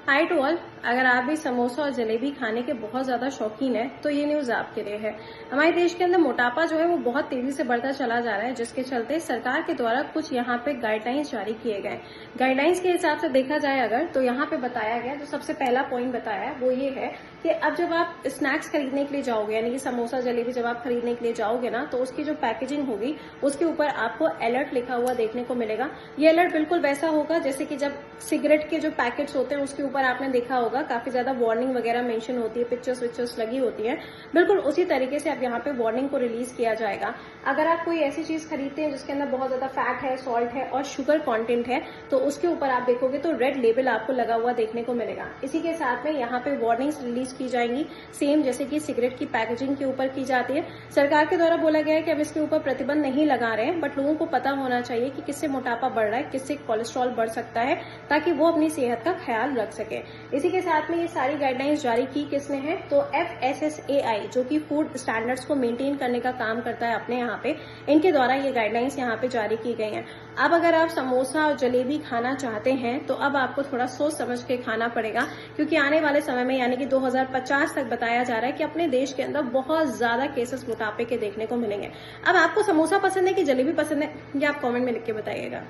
Hi to all. अगर आप भी समोसा और जलेबी खाने के बहुत ज्यादा शौकीन है तो ये न्यूज आपके लिए है। हमारे देश के अंदर मोटापा जो है वो बहुत तेजी से बढ़ता चला जा रहा है, जिसके चलते सरकार के द्वारा कुछ यहाँ पे गाइडलाइंस जारी किए गए। गाइडलाइंस के हिसाब से देखा जाए अगर तो यहाँ पे बताया गया, जो सबसे पहला पॉइंट बताया है वो ये है कि अब जब आप स्नैक्स खरीदने के लिए जाओगे, यानी कि समोसा जलेबी जब आप खरीदने के लिए जाओगे ना, तो उसकी जो पैकेजिंग होगी उसके ऊपर आपको अलर्ट लिखा हुआ देखने को मिलेगा। ये अलर्ट बिल्कुल वैसा होगा जैसे कि जब सिगरेट के जो पैकेट्स होते हैं उसके ऊपर आपने देखा होगा काफी ज्यादा वार्निंग वगैरह मेंशन होती है, पिक्चर्स विक्चर्स लगी होती है। बिल्कुल उसी तरीके से अब यहाँ पे वार्निंग को रिलीज किया जाएगा। अगर आप कोई ऐसी चीज खरीदते हैं जिसके अंदर बहुत ज्यादा फैट है, सॉल्ट है और शुगर कंटेंट है, तो उसके ऊपर आप देखोगे तो रेड लेबल आपको लगा हुआ देखने को मिलेगा। इसी के साथ में यहाँ पे वार्निंग्स रिलीज की जाएंगी, सेम जैसे कि सिगरेट की पैकेजिंग के ऊपर की जाती है। सरकार के द्वारा बोला गया है कि अब इसके ऊपर प्रतिबंध नहीं लगा रहे हैं, बट लोगों को पता होना चाहिए कि किससे मोटापा बढ़ रहा है, किससे कोलेस्ट्रॉल बढ़ सकता है, ताकि वो अपनी सेहत का ख्याल रख सके। इसी के साथ में ये सारी गाइडलाइंस जारी की किसने है, तो FSSAI जो कि फूड स्टैंडर्ड्स को मेंटेन करने का काम करता है अपने यहाँ पे, इनके द्वारा ये गाइडलाइंस यहाँ पे जारी की गई हैं। अब अगर आप समोसा और जलेबी खाना चाहते हैं तो अब आपको थोड़ा सोच समझ के खाना पड़ेगा, क्योंकि आने वाले समय में यानी कि 2050 तक बताया जा रहा है कि अपने देश के अंदर बहुत ज्यादा केसेस मोटापे के देखने को मिलेंगे। अब आपको समोसा पसंद है कि जलेबी पसंद है, ये आप कॉमेंट में लिख के बताइएगा।